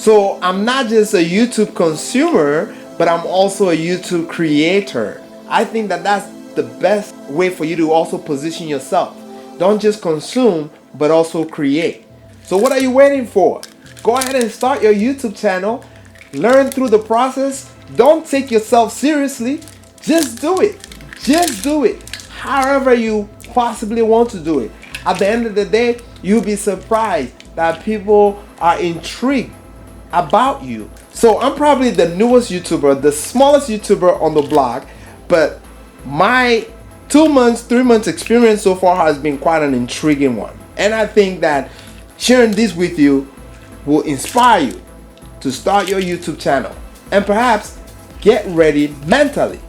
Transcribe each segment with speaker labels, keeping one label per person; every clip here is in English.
Speaker 1: So I'm not just a YouTube consumer, but I'm also a YouTube creator. I think that that's the best way for you to also position yourself. Don't just consume, but also create. So what are you waiting for? Go ahead and start your YouTube channel. Learn through the process. Don't take yourself seriously. Just do it. Just do it. However you possibly want to do it. At the end of the day, you'll be surprised that people are intrigued about you. So I'm probably the newest YouTuber, the smallest YouTuber on the block, but my 2 months, 3 months experience so far has been quite an intriguing one. And I think that sharing this with you will inspire you to start your YouTube channel and perhaps get ready mentally.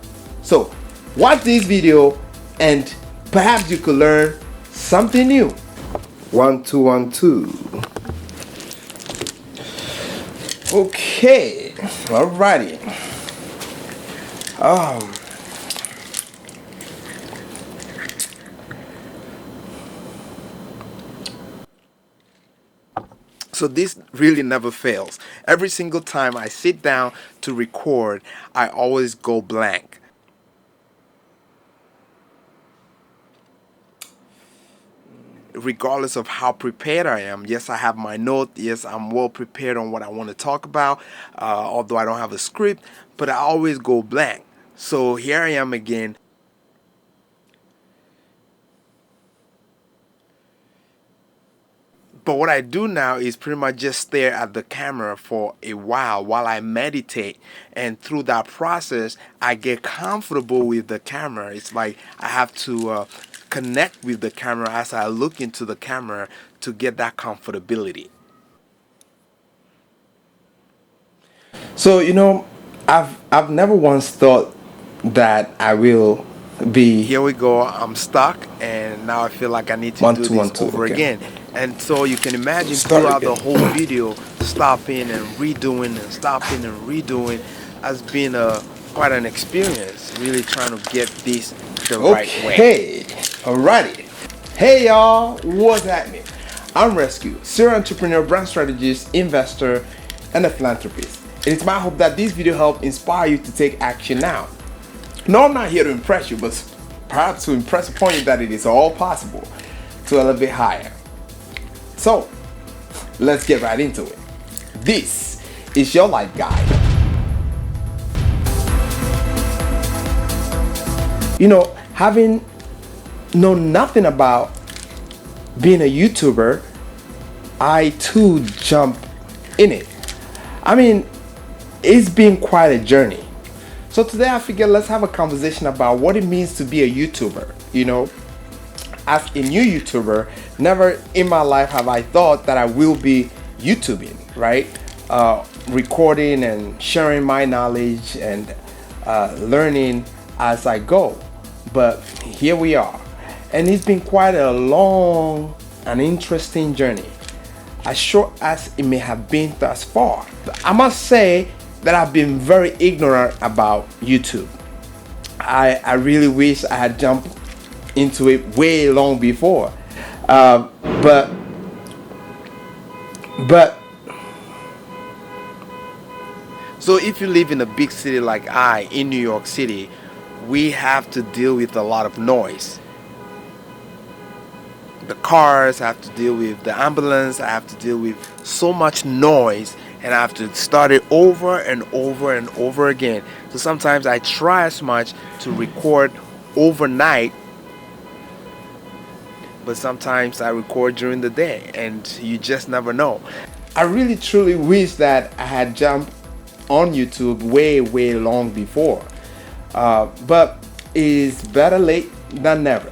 Speaker 1: So watch this video and perhaps you could learn something new. 1 2 1 2. Okay, alrighty. So this really never fails. Every single time I sit down to record, I always go blank. Regardless of how prepared I am, yes, I have my note. Yes, I'm well prepared on what I want to talk about, although I don't have a script, but I always go blank. So here I am again. But what I do now is pretty much just stare at the camera for a while I meditate. And through that process, I get comfortable with the camera. It's like I have to connect with the camera as I look into the camera to get that comfortability. So, I've never once thought that I will be. Here we go. I'm stuck, and now I feel like I need to do this over again. And so you can imagine throughout the whole video, stopping and redoing and stopping and redoing has been quite an experience. Really trying to get this the right way. Okay, alrighty. Hey y'all, what's happening? I'm Resk, serial entrepreneur, brand strategist, investor, and a philanthropist. It is my hope that this video helps inspire you to take action now. No, I'm not here to impress you, but perhaps to impress upon you that it is all possible to elevate higher. So, let's get right into it. This is your life guide. Having known nothing about being a YouTuber, I too jump in it. I mean, it's been quite a journey. So today I figured let's have a conversation about what it means to be a YouTuber. As a new YouTuber, never in my life have I thought that I will be YouTubing, right? Recording and sharing my knowledge and learning as I go. But here we are. And it's been quite a long and interesting journey, as short as it may have been thus far. I must say that I've been very ignorant about YouTube. I really wish I had jumped into it way long before. But so if you live in a big city like in New York City, we have to deal with a lot of noise. The cars, I have to deal with the ambulance, I have to deal with so much noise, and I have to start it over and over and over again. So sometimes I try as much to record overnight, but sometimes I record during the day, and you just never know. I really truly wish that I had jumped on YouTube way long before, but it's better late than never.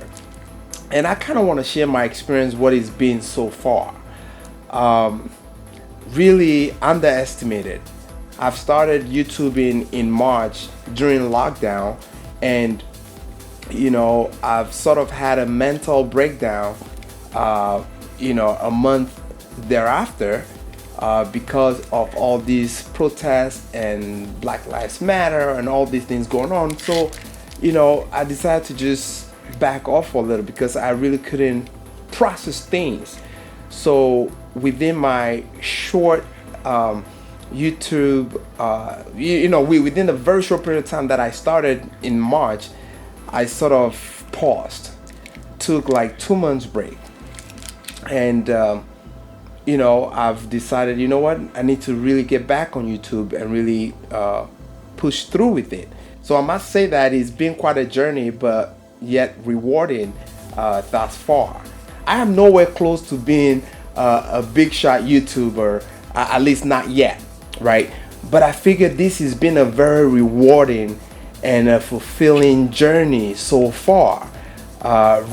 Speaker 1: And I kind of want to share my experience, what it's been so far. Really underestimated. I've started YouTubing in March during lockdown, and I've sort of had a mental breakdown a month thereafter, because of all these protests and Black Lives Matter and all these things going on. So I decided to just back off for a little because I really couldn't process things. So within my short YouTube, within a very short period of time that I started in March, I sort of paused, took like 2 months break, and I've decided, you know what, I need to really get back on YouTube and really push through with it. So I must say that it's been quite a journey, but yet rewarding thus far. I am nowhere close to being a big shot YouTuber, at least not yet, right? But I figured this has been a very rewarding and a fulfilling journey so far.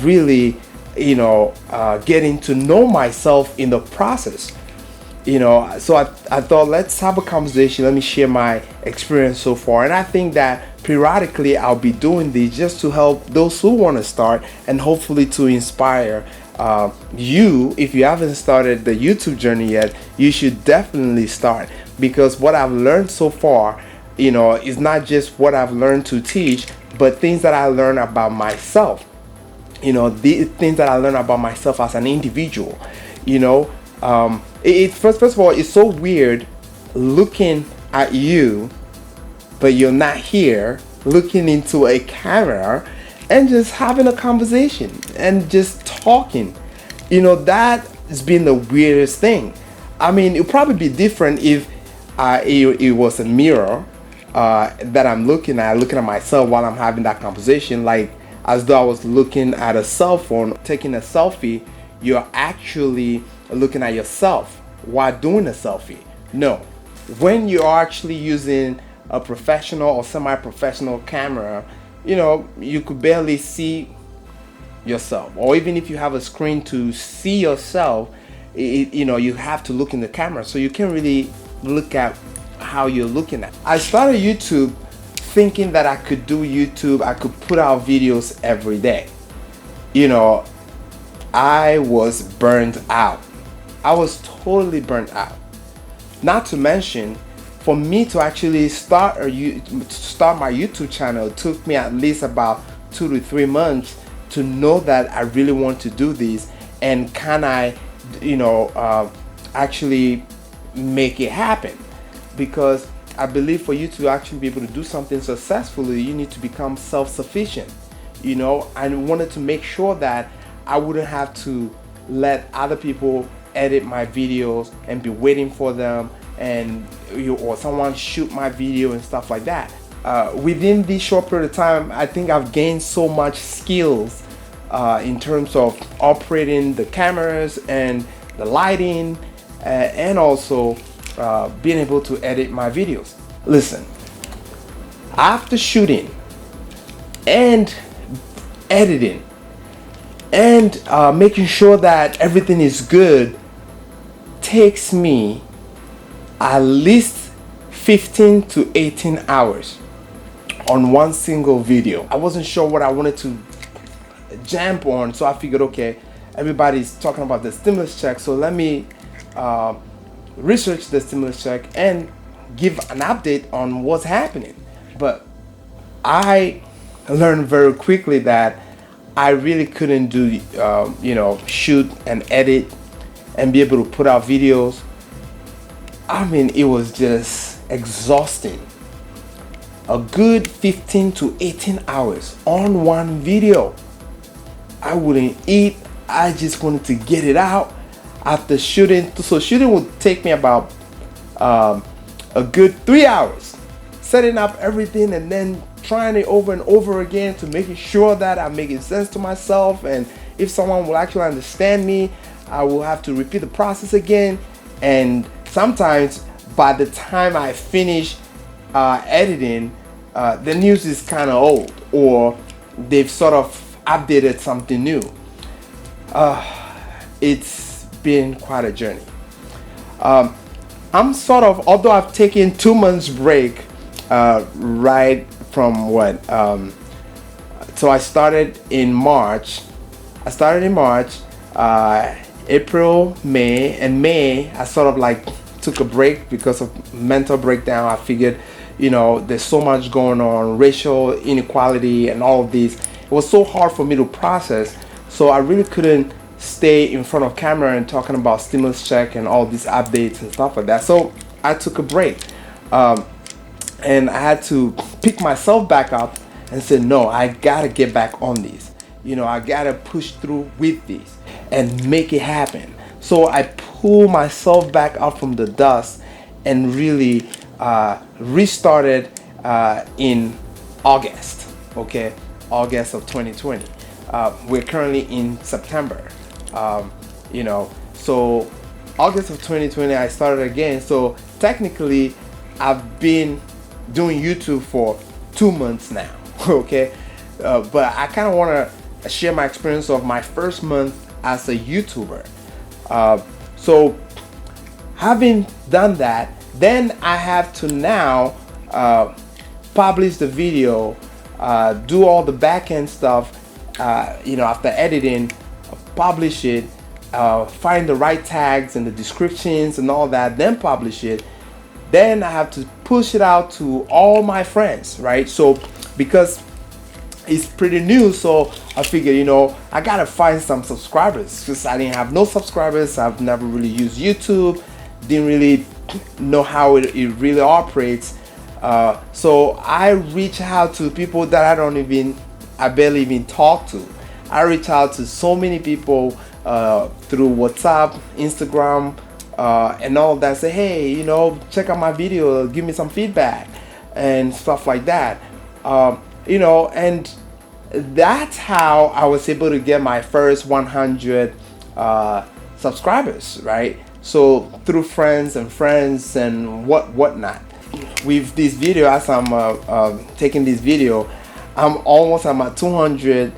Speaker 1: Really, getting to know myself in the process. So I thought, let's have a conversation. Let me share my experience so far. And I think that periodically I'll be doing this just to help those who want to start, and hopefully to inspire you. If you haven't started the YouTube journey yet, you should definitely start, because what I've learned so far, is not just what I've learned to teach, but things that I learned about myself. The things that I learned about myself as an individual. First of all, it's so weird looking at you, but you're not here, looking into a camera and just having a conversation and just talking. That has been the weirdest thing. I mean, it'd probably be different if it was a mirror that I'm looking at myself while I'm having that conversation, like as though I was looking at a cell phone, taking a selfie. You're actually looking at yourself while doing a selfie. No, when you're actually using a professional or semi-professional camera, you could barely see yourself, or even if you have a screen to see yourself, you have to look in the camera, so you can't really look at how you're looking at. I started YouTube thinking that I could do YouTube, I could put out videos every day. I was burnt out. I was totally burnt out. Not to mention, for me to actually start my YouTube channel, it took me at least about 2 to 3 months to know that I really want to do this, and can I, actually make it happen. Because I believe for you to actually be able to do something successfully, you need to become self-sufficient. I wanted to make sure that I wouldn't have to let other people edit my videos and be waiting for them, and or someone shoot my video and stuff like that. Within this short period of time, I think I've gained so much skills in terms of operating the cameras and the lighting, and also being able to edit my videos. Listen, after shooting and editing and making sure that everything is good takes me at least 15 to 18 hours on one single video. I wasn't sure what I wanted to jump on, so I figured, okay, everybody's talking about the stimulus check, so let me research the stimulus check and give an update on what's happening. But I learned very quickly that I really couldn't do shoot and edit and be able to put out videos. I mean, it was just exhausting. A good 15 to 18 hours on one video. I wouldn't eat. I just wanted to get it out after shooting. So shooting would take me about a good 3 hours, setting up everything and then trying it over and over again to making sure that I'm making sense to myself, and if someone will actually understand me, I will have to repeat the process again. And sometimes by the time I finish editing, the news is kind of old, or they've sort of updated something new. It's been quite a journey. I'm sort of, although I've taken 2 months break right from what, so I started in March. April, May, and May I sort of like took a break because of mental breakdown. I figured, there's so much going on, racial inequality and all of these. It was so hard for me to process, so I really couldn't stay in front of camera and talking about stimulus check and all these updates and stuff like that. So I took a break. And I had to pick myself back up and say, no, I gotta get back on these. I gotta push through with these and make it happen. So I pull myself back up from the dust and really restarted in August. Okay, August of 2020. We're currently in September. So August of 2020, I started again. So technically, I've been doing YouTube for 2 months now. Okay, but I kind of want to share my experience of my first month as a YouTuber. So having done that, then I have to now publish the video, do all the back end stuff, after editing, publish it, find the right tags and the descriptions and all that, then publish it. Then I have to push it out to all my friends, right? So because it's pretty new, so I figured, I gotta find some subscribers because I didn't have no subscribers. I've never really used YouTube, didn't really know how it really operates. So I reach out to people that I barely even talk to. I reach out to so many people through WhatsApp, Instagram, and all of that. Say, hey, check out my video, give me some feedback and stuff like that. And that's how I was able to get my first 100 subscribers, right? So through friends and whatnot. With this video, as I'm taking this video, I'm almost at my 200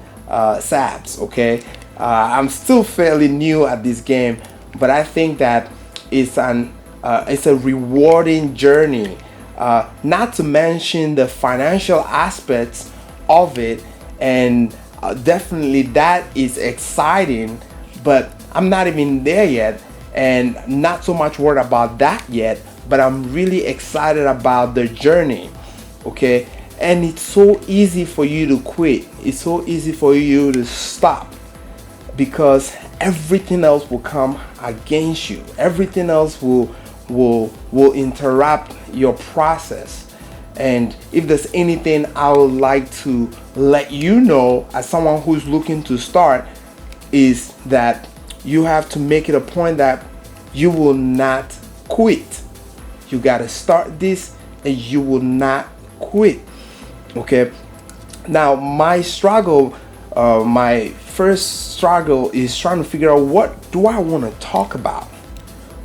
Speaker 1: subs. Okay, I'm still fairly new at this game, but I think that it's a rewarding journey. Not to mention the financial aspects of it, and definitely that is exciting. But I'm not even there yet, and not so much worried about that yet. But I'm really excited about the journey. Okay, and it's so easy for you to quit. It's so easy for you to stop because everything else will come against you. Everything else will interrupt your process. And if there's anything I would like to let you know as someone who's looking to start, is that you have to make it a point that you will not quit. You got to start this and you will not quit. Okay, now my first struggle is trying to figure out, what do I want to talk about?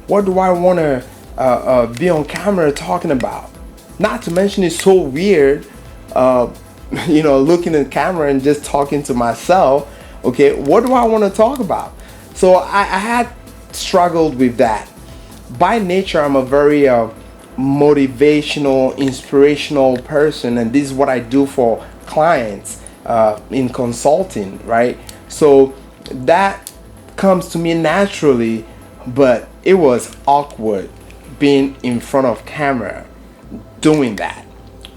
Speaker 1: What do I want to be on camera talking about? Not to mention, it's so weird, looking in the camera and just talking to myself. Okay, what do I want to talk about? So I had struggled with that. By nature, I'm a very motivational, inspirational person, and this is what I do for clients in consulting, right? So that comes to me naturally, but it was awkward being in front of camera doing that.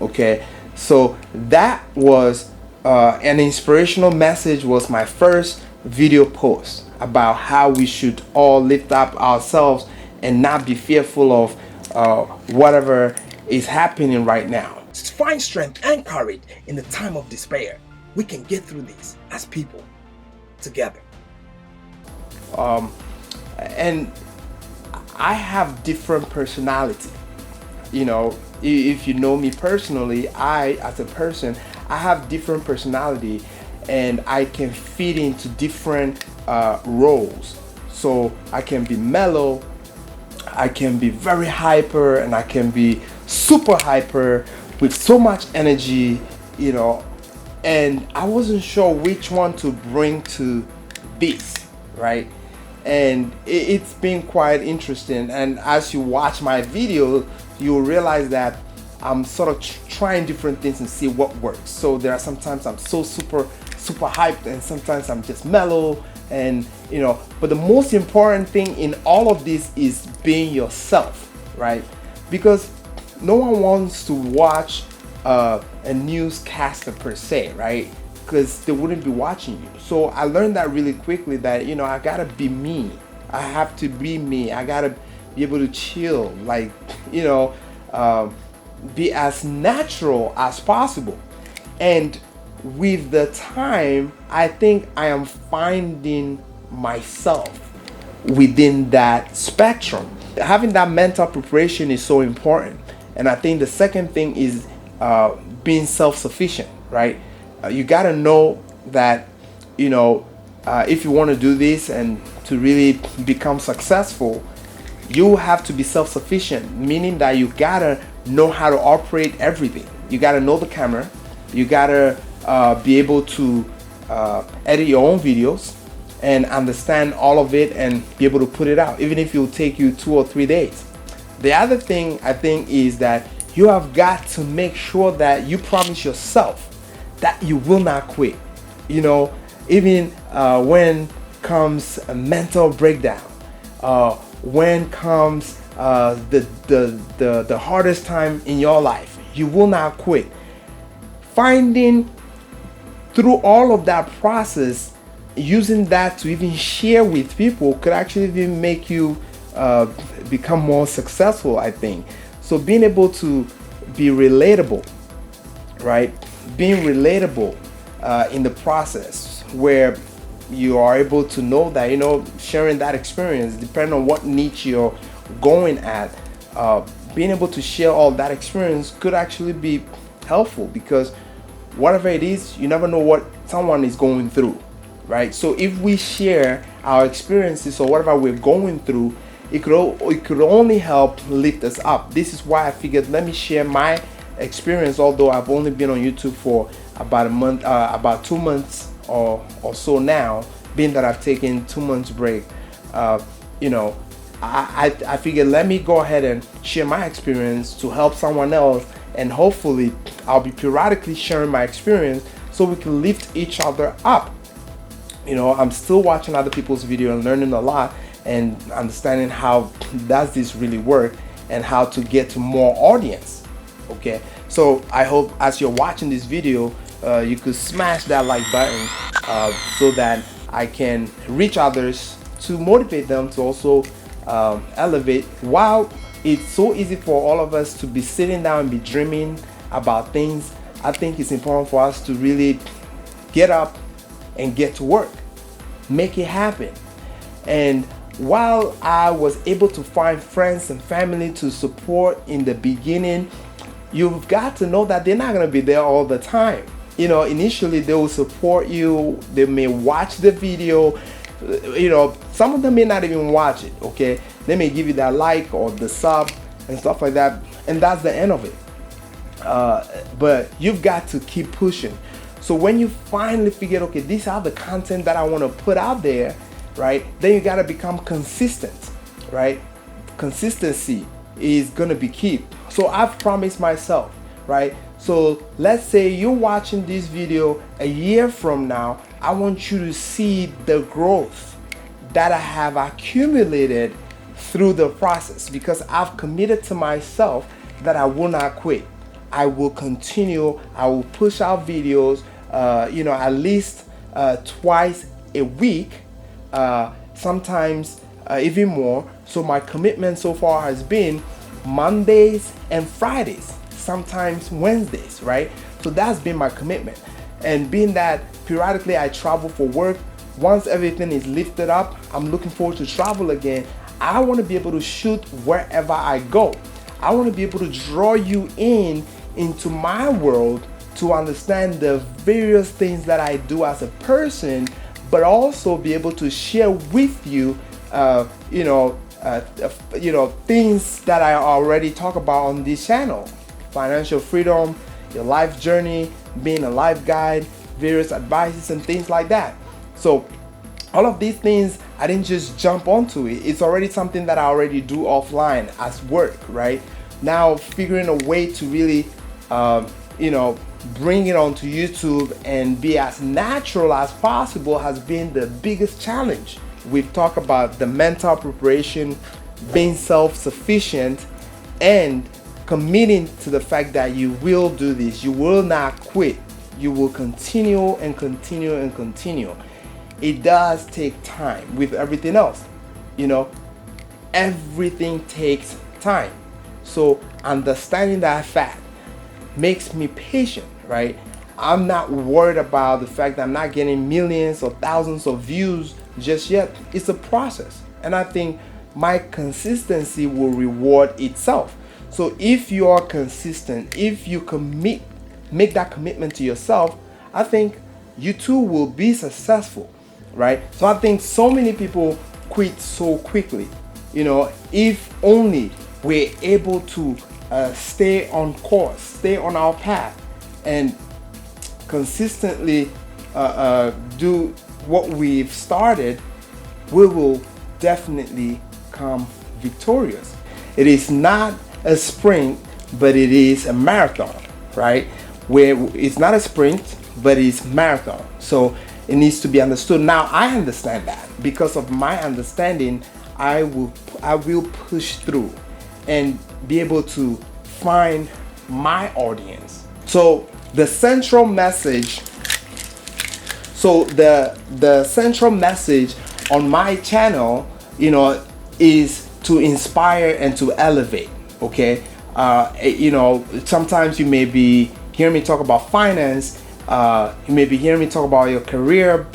Speaker 1: Okay, so that was an inspirational message. Was my first video post about how we should all lift up ourselves and not be fearful of whatever is happening right now. Find strength and courage in the time of despair. We can get through this as people together. And I have different personality. If you know me personally, as a person, I have different personality, and I can fit into different roles. So I can be mellow, I can be very hyper, and I can be super hyper with so much energy, and I wasn't sure which one to bring to this, right? And it's been quite interesting, and as you watch my video, you'll realize that I'm sort of trying different things and see what works. So there are sometimes I'm so super hyped, and sometimes I'm just mellow, and but the most important thing in all of this is being yourself, right? Because no one wants to watch a newscaster per se, right? Because they wouldn't be watching you. So I learned that really quickly, that I gotta be me. I have to be me. I gotta be able to chill, like, you know, be as natural as possible. And with the time, I think I am finding myself within that spectrum. Having that mental preparation is so important. And I think the second thing is being self-sufficient, right? You got to know that, you know, if you want to do this and to really become successful, you have to be self-sufficient, meaning that you gotta know how to operate everything. You gotta know the camera. You gotta be able to edit your own videos and understand all of it and be able to put it out, even if it will take you 2 or 3 days. The other thing I think is that you have got to make sure that you promise yourself that you will not quit. You know, even when comes a mental breakdown, when comes the hardest time in your life, you will not quit. Finding through all of that process, using that to even share with people could actually even make you become more successful, I think. So being able to be relatable, right? Being relatable in the process, where you are able to know that, you know, sharing that experience, depending on what niche you're going at, being able to share all that experience could actually be helpful, because whatever it is, you never know what someone is going through, right? So if we share our experiences or whatever we're going through, it could only help lift us up. This is why I figured, let me share my experience, although I've only been on YouTube for about a month, about 2 months or so now, being that I've taken 2 months break. You know, I figured, let me go ahead and share my experience to help someone else, and hopefully I'll be periodically sharing my experience so we can lift each other up. You know, I'm still watching other people's video and learning a lot and understanding how does this really work and how to get to more audience. Okay, so I hope as you're watching this video, you could smash that like button so that I can reach others, to motivate them to also elevate. While it's so easy for all of us to be sitting down and be dreaming about things, I think it's important for us to really get up and get to work, make it happen. And while I was able to find friends and family to support in the beginning, you've got to know that they're not going to be there all the time. You know, initially they will support you, they may watch the video, you know, some of them may not even watch it, okay? They may give you that like or the sub and stuff like that, and that's the end of it. But you've got to keep pushing. So when you finally figure, okay, these are the content that I want to put out there, right? Then you got to become consistent, right? Consistency is going to be key. So I've promised myself, right? So let's say you're watching this video a year from now, I want you to see the growth that I have accumulated through the process, because I've committed to myself that I will not quit. I will continue. I will push out videos, you know, at least twice a week, sometimes even more. So my commitment so far has been Mondays and Fridays, sometimes Wednesdays, right? So that's been my commitment. And being that periodically I travel for work, once everything is lifted up, I'm looking forward to travel again. I want to be able to shoot wherever I go. I want to be able to draw you into my world to understand the various things that I do as a person, but also be able to share with you, you know, things that I already talk about on this channel: financial freedom, your life journey, being a life guide, various advices and things like that. So all of these things, I didn't just jump onto it. It's already something that I already do offline as work, right? Now figuring a way to really, you know, bring it onto YouTube and be as natural as possible has been the biggest challenge. We've talked about the mental preparation, being self-sufficient, and committing to the fact that you will do this. You will not quit. You will continue and continue and continue. It does take time with everything else, you know. everything takes time. So understanding that fact makes me patient, right? I'm not worried about the fact that I'm not getting millions or thousands of views just yet. It's a process. And I think my consistency will reward itself. So if you are consistent, if you make that commitment to yourself, I think you too will be successful, right? So I think so many people quit so quickly. If only we're able to stay on course, stay on our path, and consistently do what we've started, we will definitely come victorious. It is not a sprint, but it is a marathon, right? Where it's not a sprint, but it's marathon. So it needs to be understood. Now I understand that. Because of my understanding, I will push through and be able to find my audience. So the central message on my channel, is to inspire and to elevate. Okay, sometimes you may be hearing me talk about finance. You may be hearing me talk about your career,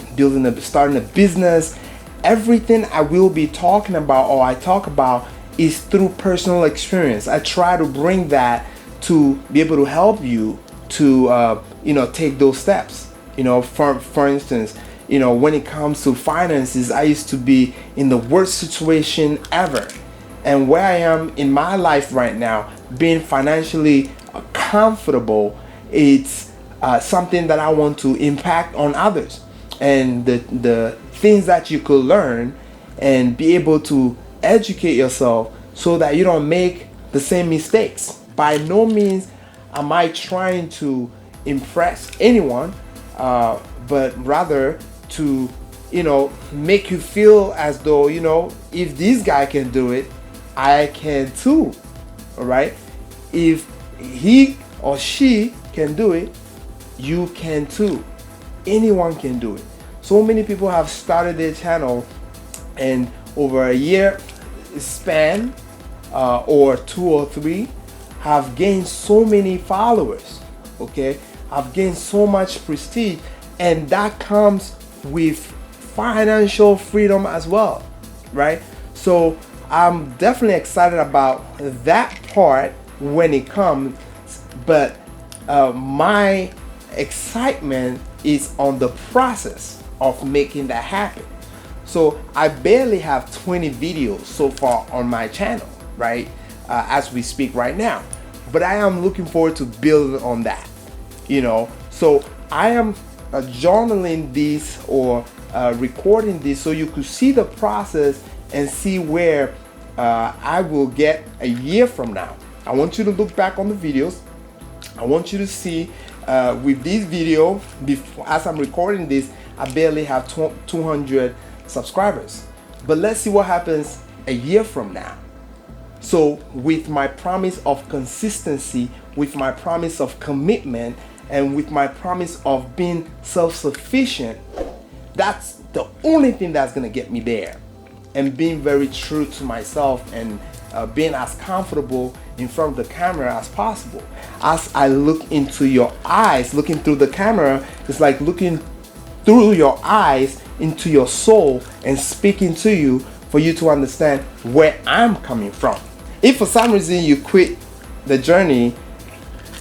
Speaker 1: starting a business. Everything I will be talking about, or I talk about, is through personal experience. I try to bring that to be able to help you to take those steps. For instance, when it comes to finances, I used to be in the worst situation ever, and where I am in my life right now, being financially comfortable, it's something that I want to impact on others. And the things that you could learn and be able to educate yourself so that you don't make the same mistakes. By no means am I trying to impress anyone, but rather to make you feel as though, if this guy can do it, I can too. All right, if he or she can do it, you can too. Anyone can do it. So many people have started their channel, and over a year span, or 2 or 3, have gained so many followers. Okay, I've gained so much prestige, and that comes with financial freedom as well, right? So I'm definitely excited about that part when it comes, but my excitement is on the process of making that happen. So I barely have 20 videos so far on my channel, right? As we speak right now, but I am looking forward to building on that. So I am journaling this, or recording this, so you could see the process and see where I will get a year from now. I want you to look back on the videos. I want you to see with this video, as I'm recording this, I barely have 200 subscribers. But let's see what happens a year from now. So with my promise of consistency, with my promise of commitment, and with my promise of being self-sufficient, that's the only thing that's gonna get me there. And being very true to myself, and being as comfortable in front of the camera as possible. As I look into your eyes, looking through the camera, it's like looking through your eyes into your soul and speaking to you, for you to understand where I'm coming from. If for some reason you quit the journey,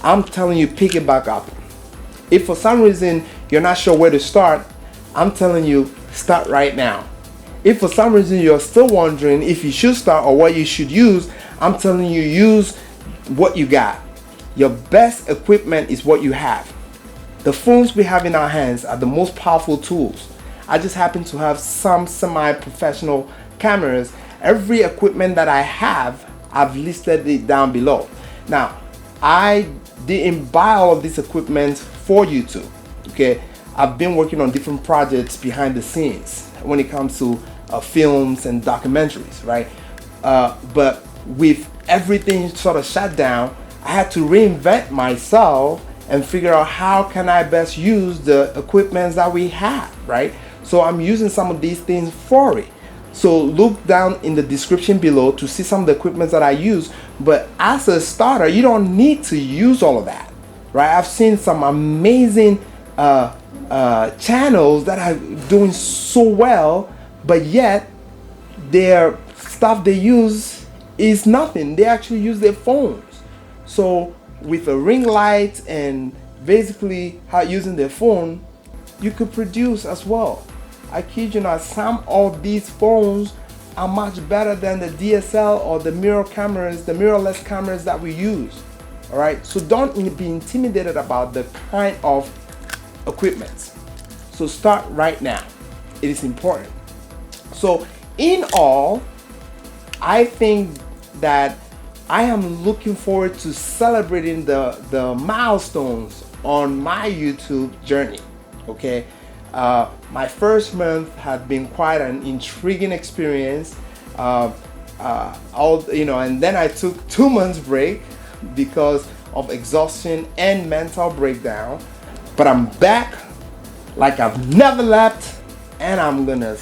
Speaker 1: I'm telling you, pick it back up. If for some reason you're not sure where to start, I'm telling you, start right now. If for some reason you're still wondering if you should start or what you should use, I'm telling you, use what you got. Your best equipment is what you have. The phones we have in our hands are the most powerful tools. I just happen to have some semi-professional cameras. Every equipment that I have, I've listed it down below. Now, I didn't buy all of this equipment for YouTube. Okay, I've been working on different projects behind the scenes when it comes to films and documentaries, right? But with everything sort of shut down, I had to reinvent myself and figure out how can I best use the equipment that we have, right? So I'm using some of these things for it. So look down in the description below to see some of the equipment that I use. But as a starter, you don't need to use all of that, right? I've seen some amazing channels that are doing so well, but yet their stuff they use is nothing. They actually use their phones. So with a ring light and basically how using their phone, you could produce as well. I kid you not, some of these phones are much better than the DSL or the mirror cameras, the mirrorless cameras that we use. All right, so don't be intimidated about the kind of equipment. So start right now. It is important. So in all, I think that I am looking forward to celebrating the milestones on my YouTube journey. Okay, my first month had been quite an intriguing experience. And then I took 2 months break because of exhaustion and mental breakdown. But I'm back like I've never left, and I'm gonna,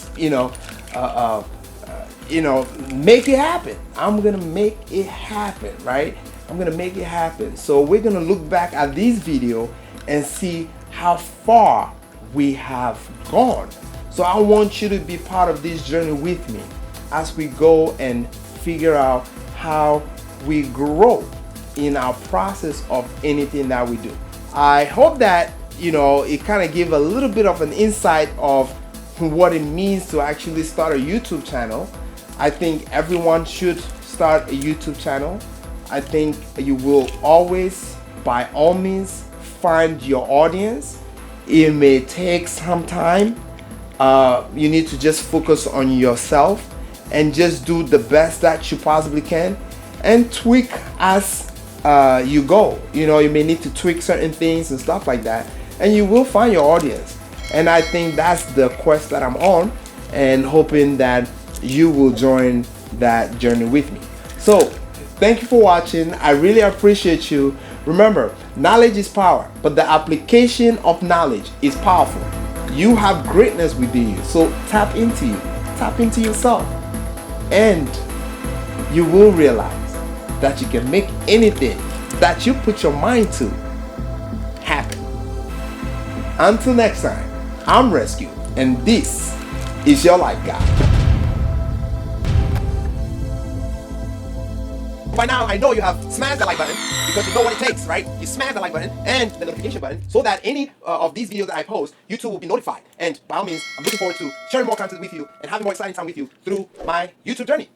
Speaker 1: make it happen. I'm gonna make it happen, right? I'm gonna make it happen. So we're gonna look back at this video and see how far we have gone. So I want you to be part of this journey with me as we go and figure out how we grow in our process of anything that we do. I hope that it kind of gave a little bit of an insight of what it means to actually start a YouTube channel. I think everyone should start a YouTube channel. I think you will always, by all means, find your audience. It may take some time. You need to just focus on yourself and just do the best that you possibly can and tweak as you go. You may need to tweak certain things and stuff like that, and you will find your audience. And I think that's the quest that I'm on, and hoping that you will join that journey with me. So thank you for watching. I really appreciate you. Remember, knowledge is power, but the application of knowledge is powerful. You have greatness within you, so tap into yourself, and you will realize that you can make anything that you put your mind to happen. Until next time, I'm Rescue, and this is your life guide. By now, I know you have smashed the like button because you know what it takes, right? You smash the like button and the notification button so that any of these videos that I post, YouTube will be notified. And by all means, I'm looking forward to sharing more content with you and having more exciting time with you through my YouTube journey.